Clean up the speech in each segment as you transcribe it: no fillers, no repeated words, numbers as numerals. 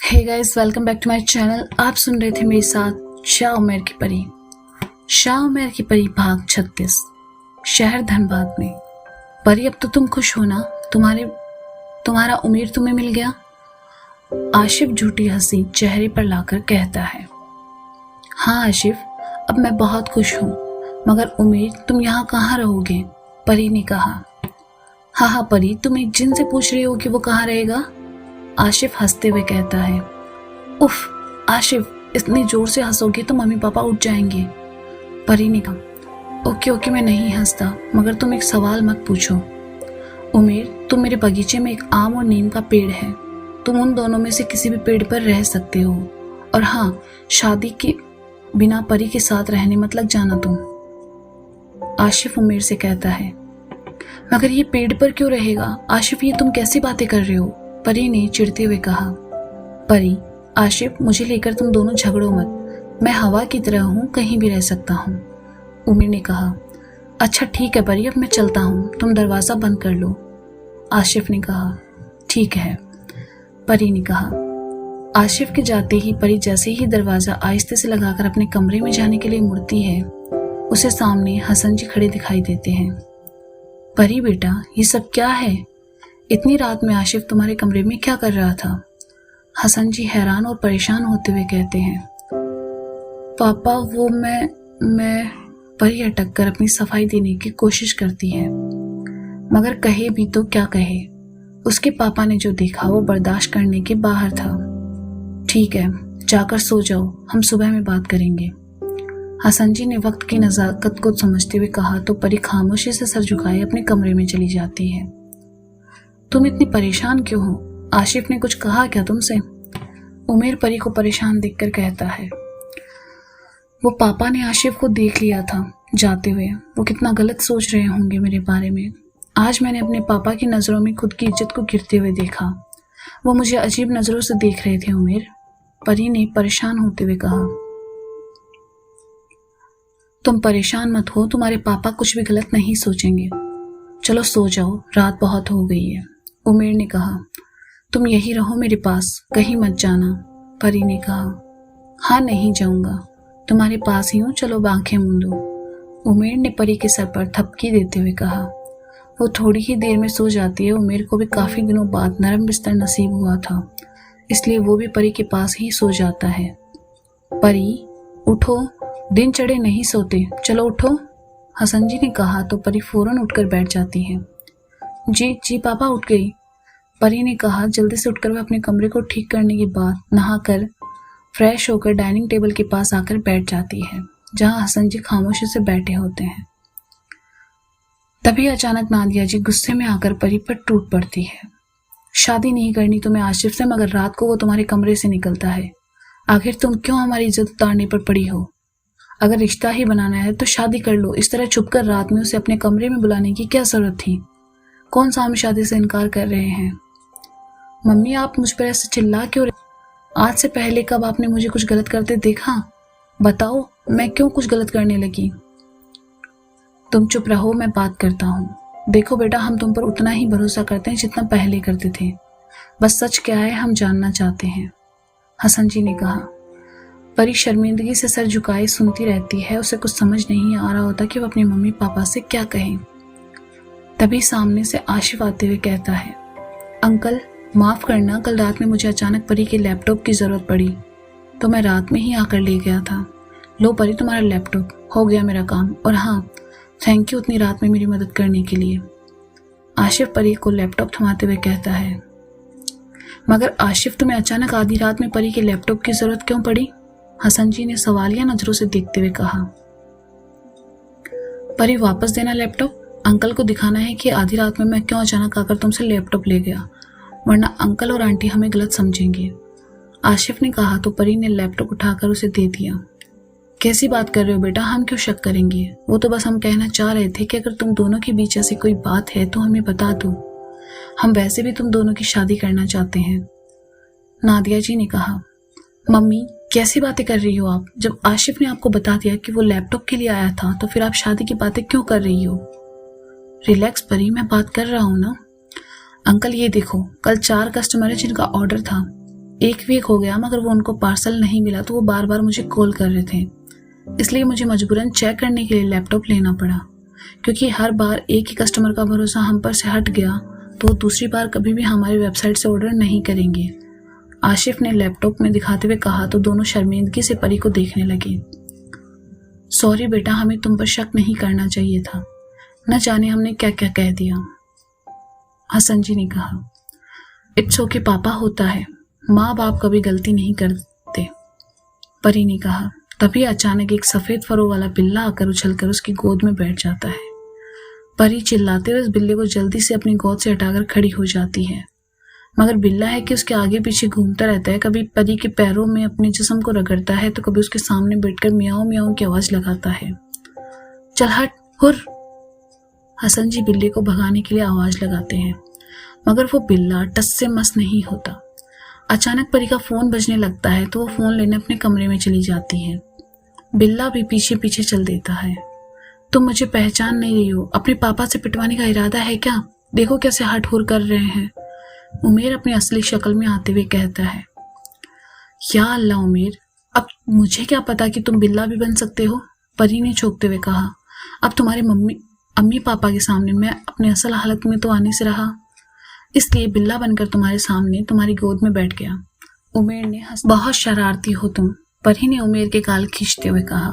Hey guys, welcome back to my channel. आप सुन रहे थे मेरे साथ शाह उमर की परी। शाह उमर की परी भाग 36। शहर धनबाद में। परी, अब तो तुम खुश हो ना? तुम्हारा उमेर तुम्हें मिल गया। आशिफ झूठी हंसी चेहरे पर लाकर कहता है, हाँ आशिफ, अब मैं बहुत खुश हूँ, मगर उमेर तुम यहाँ कहाँ रहोगे? परी ने कहा। हाँ परी, तुम एक जिन से पूछ रही हो कि वो कहाँ रहेगा? आशिफ हंसते हुए कहता है। उफ आशिफ, इतनी जोर से हंसोगे तो मम्मी पापा उठ जाएंगे। परी ने कहा, ओके मैं नहीं हंसता, मगर तुम एक सवाल मत पूछो। उमेर, तुम मेरे बगीचे में एक आम और नीम का पेड़ है। तुम उन दोनों में से किसी भी पेड़ पर रह सकते हो। और हाँ, शादी के बिना परी के साथ रहने मत लग जाना तुम। आशिफ उमेर से कहता है, मगर ये पेड़ पर क्यों रहेगा? आशिफ, ये तुम कैसी बातें कर रहे हो? परी ने चिढ़ते हुए कहा। परी, आशिफ, मुझे लेकर तुम दोनों झगड़ो मत। मैं हवा की तरह हूँ, कहीं भी रह सकता हूँ। उमेर ने कहा। अच्छा ठीक है परी, अब मैं चलता हूँ, तुम दरवाज़ा बंद कर लो। आशिफ ने कहा। ठीक है, परी ने कहा। आशिफ के जाते ही परी जैसे ही दरवाज़ा आहिस्ते से लगाकर अपने कमरे में जाने के लिए मुड़ती है, उसे सामने हसन जी खड़े दिखाई देते हैं। परी बेटा, ये सब क्या है? इतनी रात में आशिफ तुम्हारे कमरे में क्या कर रहा था? हसन जी हैरान और परेशान होते हुए कहते हैं। पापा, वो मैं परी अटक कर अपनी सफाई देने की कोशिश करती है, मगर कहे भी तो क्या कहे। उसके पापा ने जो देखा वो बर्दाश्त करने के बाहर था। ठीक है, जाकर सो जाओ, हम सुबह में बात करेंगे। हसन जी ने वक्त की नज़ाकत को समझते हुए कहा तो परी खामोशी से सर झुकाए अपने कमरे में चली जाती है। तुम इतनी परेशान क्यों हो? आशिफ ने कुछ कहा क्या तुमसे? उमेर परी को परेशान देखकर कहता है। वो पापा ने आशिफ को देख लिया था जाते हुए। वो कितना गलत सोच रहे होंगे मेरे बारे में। आज मैंने अपने पापा की नज़रों में खुद की इज्जत को गिरते हुए देखा। वो मुझे अजीब नज़रों से देख रहे थे उमेर, परी ने परेशान होते हुए कहा। तुम परेशान मत हो, तुम्हारे पापा कुछ भी गलत नहीं सोचेंगे। चलो सो जाओ, रात बहुत हो गई है। उमेर ने कहा। तुम यही रहो मेरे पास, कहीं मत जाना। परी ने कहा। हाँ, नहीं जाऊंगा, तुम्हारे पास ही हूँ, चलो आंखें मूंदो। उमेर ने परी के सर पर थपकी देते हुए कहा। वो थोड़ी ही देर में सो जाती है। उमेर को भी काफी दिनों बाद नरम बिस्तर नसीब हुआ था, इसलिए वो भी परी के पास ही सो जाता है। परी उठो, दिन चढ़े नहीं सोते, चलो उठो, हसन जी ने कहा तो परी फौरन उठकर बैठ जाती है। जी पापा, उठ गई, परी ने कहा। जल्दी से उठकर वह अपने कमरे को ठीक करने के बाद नहाकर फ्रेश होकर डाइनिंग टेबल के पास आकर बैठ जाती है, जहां हसन जी खामोशी से बैठे होते हैं। तभी अचानक नादिया जी गुस्से में आकर परी पर टूट पड़ती है। शादी नहीं करनी तुम्हें आशिफ से, मगर रात को वो तुम्हारे कमरे से निकलता है। आखिर तुम क्यों हमारी इज्जत उतारने पर पड़ी हो? अगर रिश्ता ही बनाना है तो शादी कर लो। इस तरह छुपकर रात में उसे अपने कमरे में बुलाने की क्या जरूरत थी? कौन सा हम शादी से इनकार कर रहे हैं? मम्मी, आप मुझ पर ऐसे चिल्ला क्यों रहे? आज से पहले कब आपने मुझे कुछ गलत करते देखा? बताओ, मैं क्यों कुछ गलत करने लगी? तुम चुप रहो, मैं बात करता हूँ। देखो बेटा, हम तुम पर उतना ही भरोसा करते हैं जितना पहले करते थे। बस सच क्या है हम जानना चाहते हैं, हसन जी ने कहा। परी शर्मिंदगी से सर झुकाए सुनती रहती है। उसे कुछ समझ नहीं आ रहा होता कि वह अपने मम्मी पापा से क्या कहे। तभी सामने से आशिफ आते हुए कहता है। अंकल, माफ करना, कल रात में मुझे अचानक परी के लैपटॉप की जरूरत पड़ी तो मैं रात में ही आकर ले गया था। लो परी, तुम्हारा लैपटॉप, हो गया मेरा काम। और हाँ, थैंक यू उतनी रात में मेरी मदद करने के लिए। आशिफ परी को लैपटॉप थमाते हुए कहता है। मगर आशिफ, तुम्हें अचानक आधी रात में परी के लैपटॉप की जरूरत क्यों पड़ी? हसन जी ने सवालिया नजरों से देखते हुए कहा। परी, वापस देना लैपटॉप। अंकल को दिखाना है कि आधी रात में मैं क्यों अचानक आकर तुमसे लैपटॉप ले गया, वरना अंकल और आंटी हमें गलत समझेंगे। आशिफ ने कहा तो परी ने लैपटॉप उठाकर उसे दे दिया। कैसी बात कर रहे हो बेटा, हम क्यों शक करेंगे? वो तो बस हम कहना चाह रहे थे कि अगर तुम दोनों के बीच ऐसी कोई बात है तो हमें बता दो। हम वैसे भी तुम दोनों की शादी करना चाहते हैं। नादिया जी ने कहा। मम्मी, कैसी बातें कर रही हो आप? जब आशिफ ने आपको बता दिया कि वो लैपटॉप के लिए आया था तो फिर आप शादी की बातें क्यों कर रही हो? रिलैक्स परी, मैं बात कर रहा हूँ ना। अंकल ये देखो, कल 4 कस्टमर है जिनका ऑर्डर था। 1 वीक हो गया मगर वो उनको पार्सल नहीं मिला तो वो बार बार मुझे कॉल कर रहे थे, इसलिए मुझे मजबूरन चेक करने के लिए लैपटॉप लेना पड़ा। क्योंकि हर बार एक ही कस्टमर का भरोसा हम पर से हट गया तो वो दूसरी बार कभी भी हमारी वेबसाइट से ऑर्डर नहीं करेंगे। आशिफ ने लैपटॉप में दिखाते हुए कहा तो दोनों शर्मिंदगी से परी को देखने लगे। सॉरी बेटा, हमें तुम पर शक नहीं करना चाहिए था, न जाने हमने क्या क्या कह दिया। हसन जी ने कहा। इट्स ओके पापा, होता है, माँ बाप कभी गलती नहीं करते, परी ने कहा। तभी अचानक एक सफेद फरों वाला बिल्ला आकर उछलकर उसकी गोद में बैठ जाता है। परी चिल्लाते हुए उस बिल्ले को जल्दी से अपनी गोद से हटाकर खड़ी हो जाती है, मगर बिल्ला है कि उसके आगे पीछे घूमता रहता है। कभी परी के पैरों में अपने जिस्म को रगड़ता है तो कभी उसके सामने बैठकर मियाओ मियाओ की आवाज लगाता है। चल हट, हुर। हसन जी बिल्ले को भगाने के लिए आवाज लगाते हैं, मगर वो बिल्ला टस से मस नहीं होता। अचानक परी का फोन बजने लगता है तो वो फोन लेने अपने कमरे में चली जाती है। बिल्ला भी पीछे पीछे चल देता है। तुम मुझे पहचान नहीं रही हो, अपने पापा से पिटवाने का इरादा है क्या? देखो कैसे हट हुर कर रहे हैं, उमेर अपनी असली शक्ल में आते हुए कहता है। या अल्लाह उमेर, अब मुझे क्या पता कि तुम बिल्ला भी बन सकते हो, परी ने चौंकते हुए कहा। अब तुम्हारे अम्मी पापा के सामने मैं अपने असल हालत में तो आने से रहा, इसलिए बिल्ला बनकर तुम्हारे सामने तुम्हारी गोद में बैठ गया। उमेर ने बहुत शरारती हो तुम, परी ने उमेर के गाल खींचते हुए कहा।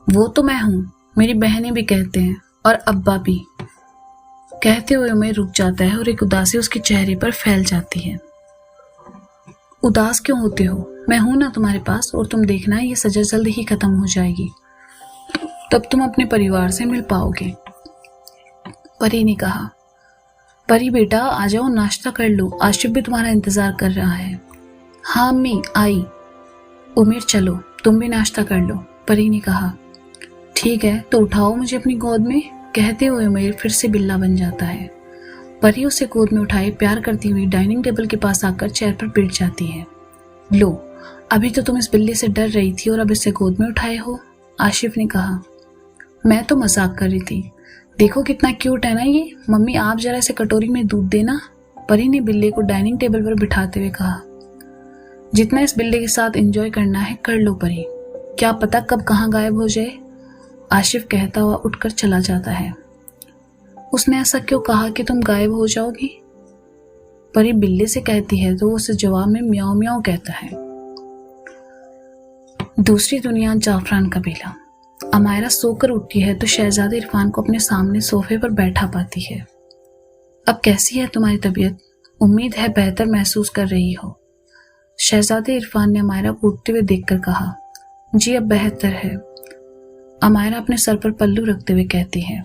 वो तो मैं हूं, मेरी बहनें भी कहते हैं और अब्बा भी। कहते हुए उमेर रुक जाता है और एक उदासी उसके चेहरे पर फैल जाती है। उदास क्यों होते हो? मैं हूं ना तुम्हारे पास, और तुम देखना ये सजा जल्द ही खत्म हो जाएगी, तब तुम अपने परिवार से मिल पाओगे, परी ने कहा। परी बेटा आ जाओ, नाश्ता कर लो, आशिफ भी तुम्हारा इंतजार कर रहा है। हाँ अम्मी आई। उमेर चलो तुम भी नाश्ता कर लो, परी ने कहा। ठीक है तो उठाओ मुझे अपनी गोद में, कहते हुए उमेर फिर से बिल्ला बन जाता है। परी उसे गोद में उठाए प्यार करती हुई डाइनिंग टेबल के पास आकर चेयर पर बैठ जाती है। लो, अभी तो तुम इस बिल्ले से डर रही थी और अब इसे गोद में उठाए हो, आशिफ ने कहा। मैं तो मजाक कर रही थी, देखो कितना क्यूट है ना ये, मम्मी आप जरा इसे कटोरी में दूध देना, परी ने बिल्ले को डाइनिंग टेबल पर बिठाते हुए कहा। जितना इस बिल्ले के साथ एंजॉय करना है कर लो परी, क्या पता कब कहाँ गायब हो जाए, आशिफ कहता हुआ उठकर चला जाता है। उसने ऐसा क्यों कहा कि तुम गायब हो जाओगी, परी बिल्ले से कहती है तो वो उसे जवाब में म्याऊ म्याऊ कहता है। दूसरी दुनिया, जाफरान कबीला। अमायरा सोकर उठती है तो शहजादे इरफान को अपने सामने सोफे पर बैठा पाती है। अब कैसी है तुम्हारी तबीयत? उम्मीद है बेहतर महसूस कर रही हो, शहजादे इरफान ने अमायरा को उठते हुए देखकर कहा। जी अब बेहतर है, अमायरा अपने सर पर पल्लू रखते हुए कहती है।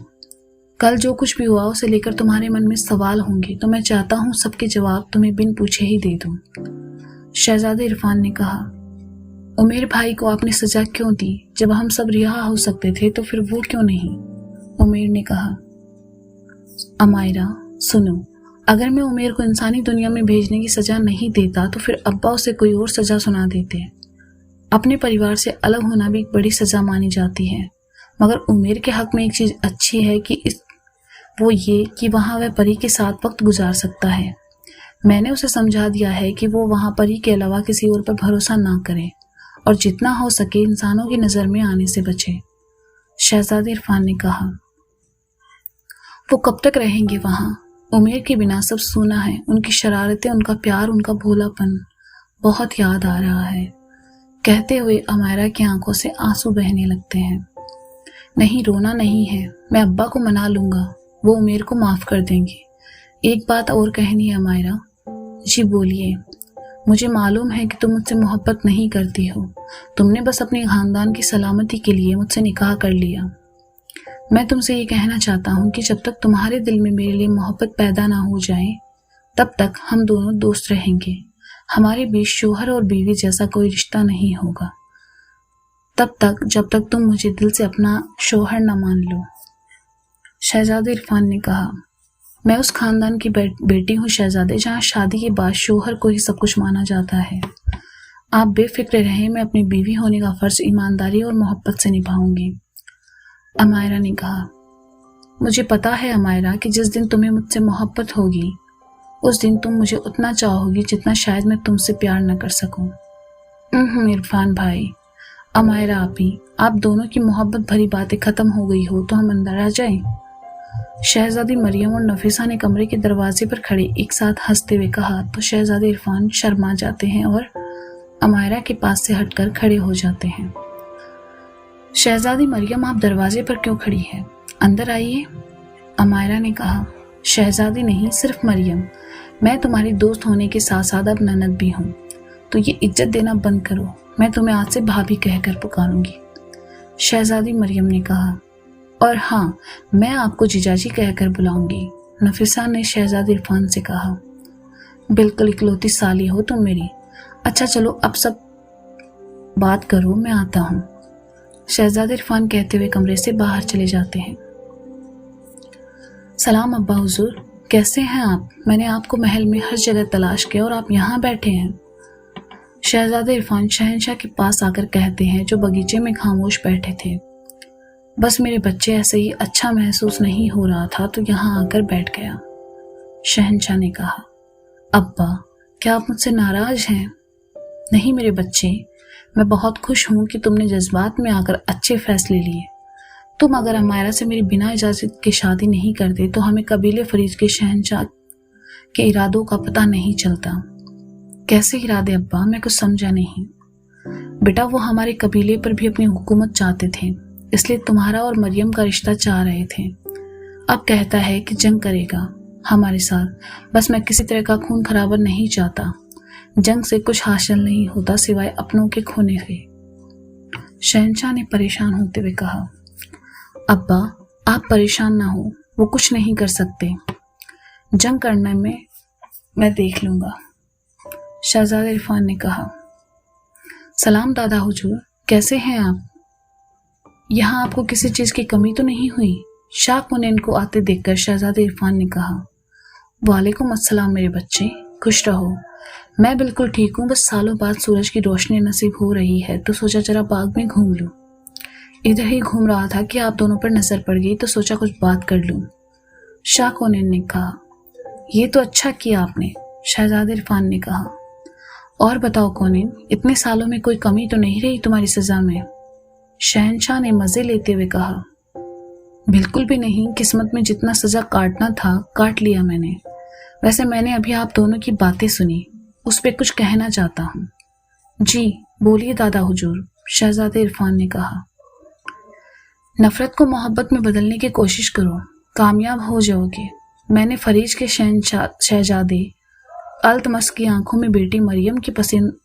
कल जो कुछ भी हुआ उसे लेकर तुम्हारे मन में सवाल होंगे तो मैं चाहता हूँ सबके जवाब तुम्हें बिन पूछे ही दे दूं, शहजादे इरफान ने कहा। उमेर भाई को आपने सजा क्यों दी? जब हम सब रिहा हो सकते थे तो फिर वो क्यों नहीं, उमेर ने कहा। अमायरा सुनो, अगर मैं उमेर को इंसानी दुनिया में भेजने की सजा नहीं देता तो फिर अब्बा उसे कोई और सजा सुना देते। अपने परिवार से अलग होना भी एक बड़ी सजा मानी जाती है, मगर उमेर के हक में एक चीज अच्छी है कि वो ये कि वहां वह परी के साथ वक्त गुजार सकता है। मैंने उसे समझा दिया है कि वो वहां परी के अलावा किसी और पर भरोसा ना करे और जितना हो सके इंसानों की नजर में आने से बचे, शहजादे इरफान ने कहा। वो कब तक रहेंगे वहां? उमेर के बिना सब सूना है, उनकी शरारतें, उनका प्यार, उनका भोलापन बहुत याद आ रहा है, कहते हुए अमायरा की आंखों से आंसू बहने लगते हैं। नहीं रोना नहीं है, मैं अब्बा को मना लूंगा, वो उमेर को माफ कर देंगे। एक बात और कहनी है अमायरा। जी बोलिए। मुझे मालूम है कि तुम मुझसे मोहब्बत नहीं करती हो, तुमने बस अपने खानदान की सलामती के लिए मुझसे निकाह कर लिया। मैं तुमसे ये कहना चाहता हूँ कि जब तक तुम्हारे दिल में मेरे लिए मोहब्बत पैदा ना हो जाए तब तक हम दोनों दोस्त रहेंगे, हमारे बीच शोहर और बीवी जैसा कोई रिश्ता नहीं होगा, तब तक जब तक तुम मुझे दिल से अपना शोहर न मान लो, शहजादे इरफान ने कहा। मैं उस खानदान की बेटी हूँ शहजादे, जहाँ शादी के बाद शोहर को ही सब कुछ माना जाता है। आप बेफिक्र रहें, मैं अपनी बीवी होने का फर्ज ईमानदारी और मोहब्बत से निभाऊंगी, अमायरा ने कहा। मुझे पता है अमायरा कि जिस दिन तुम्हें मुझसे मोहब्बत होगी उस दिन तुम मुझे उतना चाहोगी जितना शायद मैं तुमसे प्यार न कर सकूं। इरफान भाई, अमायरा आपी, आप दोनों की मोहब्बत भरी बातें खत्म हो गई हो तो हम अंदर आ जाएं। शहजादी मरियम और नफीसा ने कमरे के दरवाजे पर खड़े एक साथ हंसते हुए कहा तो शहजादे इरफान शर्मा जाते हैं और अमायरा के पास से हटकर खड़े हो जाते हैं। शहजादी मरियम, आप दरवाजे पर क्यों खड़ी हैं? अंदर आइए, अमायरा ने कहा। शहजादी नहीं, सिर्फ मरियम, मैं तुम्हारी दोस्त होने के साथ साथ अब ननद भी हूँ, तो ये इज्जत देना बंद करो। मैं तुम्हें आज से भाभी कहकर पुकारूंगी, शहजादी मरियम ने कहा। और हाँ, मैं आपको जीजाजी कहकर बुलाऊंगी, नफीसा ने शहजादी इरफान से कहा। बिल्कुल इकलौती साली हो तुम मेरी। अच्छा चलो अब सब बात करो, मैं आता हूँ, शहजादे इरफान कहते हुए कमरे से बाहर चले जाते हैं। सलाम अब्बा हुजूर, कैसे हैं आप? मैंने आपको महल में हर जगह तलाश किया और आप यहाँ बैठे हैं, शहजादे इरफान शहंशाह के पास आकर कहते हैं जो बगीचे में खामोश बैठे थे। बस मेरे बच्चे ऐसे ही अच्छा महसूस नहीं हो रहा था तो यहाँ आकर बैठ गया, शहंशाह ने कहा। अब्बा, क्या आप मुझसे नाराज हैं? नहीं मेरे बच्चे, मैं बहुत खुश हूँ कि तुमने जज्बात में आकर अच्छे फैसले लिए। तुम अगर अमायरा से मेरी बिना इजाज़त के शादी नहीं करते तो हमें कबीले फरीज के शहंशाह के इरादों का पता नहीं चलता। कैसे इरादे अब्बा? मैं कुछ समझा नहीं। बेटा, वो हमारे कबीले पर भी अपनी हुकूमत चाहते थे, इसलिए तुम्हारा और मरियम का रिश्ता चाह रहे थे। अब कहता है कि जंग करेगा हमारे साथ। बस मैं किसी तरह का खून खराबा नहीं चाहता। जंग से कुछ हासिल नहीं होता सिवाय अपनों के खोने से, शहंशाह ने परेशान होते हुए कहा। अब्बा, आप परेशान ना हो, वो कुछ नहीं कर सकते। जंग करने में मैं देख लूंगा, शहजादे इरफान ने कहा। सलाम दादा हुजूर, कैसे हैं आप? यहाँ आपको किसी चीज की कमी तो नहीं हुई? शाह कोनेन को आते देखकर शहजादे इरफान ने कहा। वालेकुम अस्सलाम मेरे बच्चे, खुश रहो। मैं बिल्कुल ठीक हूँ, बस सालों बाद सूरज की रोशनी नसीब हो रही है तो सोचा जरा बाग में घूम लूँ। इधर ही घूम रहा था कि आप दोनों पर नजर पड़ गई तो सोचा कुछ बात कर लूँ, शाह कोनेन ने कहा। ये तो अच्छा किया आपने, शहजादे इरफान ने कहा। और बताओ कोनेन, इतने सालों में कोई कमी तो नहीं रही तुम्हारी सजा में, शहंशाह ने मजे लेते हुए कहा। बिल्कुल भी नहीं, किस्मत में जितना सजा काटना था काट लिया मैंने। वैसे मैंने अभी आप दोनों की बातें सुनी, उस पर कुछ कहना चाहता हूँ। जी बोलिए दादा हुजूर, शहजादे इरफान ने कहा। नफरत को मोहब्बत में बदलने की कोशिश करो, कामयाब हो जाओगे। मैंने फरीज के शहजादे अल्तमस की आंखों में बेटी मरियम की पसंद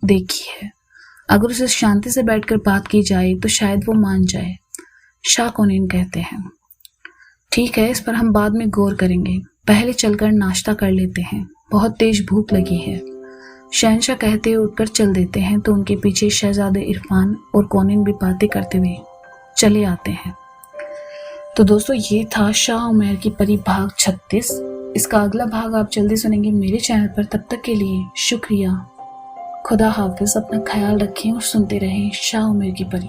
देखी है। अगर उसे शांति से बैठकर बात की जाए तो शायद वो मान जाए, शाह कोनेन कहते हैं। ठीक है, इस पर हम बाद में गौर करेंगे, पहले चलकर नाश्ता कर लेते हैं, बहुत तेज भूख लगी है, शहंशाह कहते हुए उठकर चल देते हैं तो उनके पीछे शहजादे इरफान और कोनेन भी बातें करते हुए चले आते हैं। तो दोस्तों, ये था शाह उमैर की परी भाग 36। इसका अगला भाग आप जल्दी सुनेंगे मेरे चैनल पर। तब तक के लिए शुक्रिया, खुदा हाफिज, अपना ख्याल रखें और सुनते रहें शाह उमैर की परी।